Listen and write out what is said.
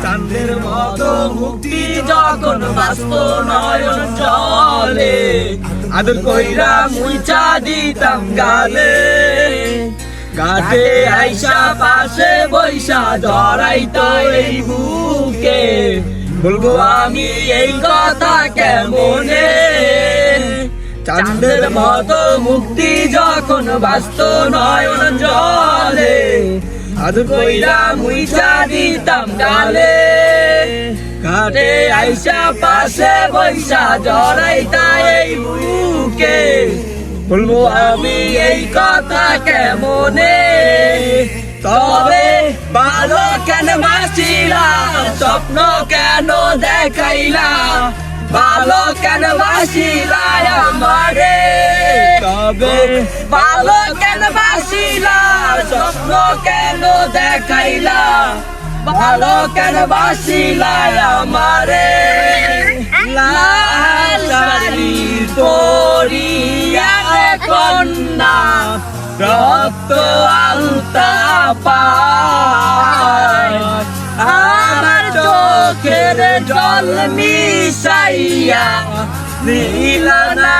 চাঁদের মতো মুক্তি যখন বাস্ত নয়ন জলে আদর কইরা মুইচা দিতাম গালে ঘাটে আইসা পাশে বৈশা জড়াইতো এই বুকে বলবো আমি এই কথা কেমনে চাঁদের মতো মুক্তি যখন বাস্ত নয়ন জলে আদর কইরা মুইচা দিতাম গালে ঘাটে আইসা পাশে বৈশা জড়াইতা এই বুকে বলবো আমি এই কথা কেমনে তবে ভালো কেন বাসিলা স্বপ্ন কেন দেখাইলা ভালো কেন বাসিলা আমারে তবে ভালো কেন বাসিলা স্বপ্ন কেন দেখাইলা ভালো কেন বাসিলা আমারে লাল শাড়ি পরিয়া কন্যা রক্ত আলতা পায় আমার চোখের জল মিশাইয়া নীলা না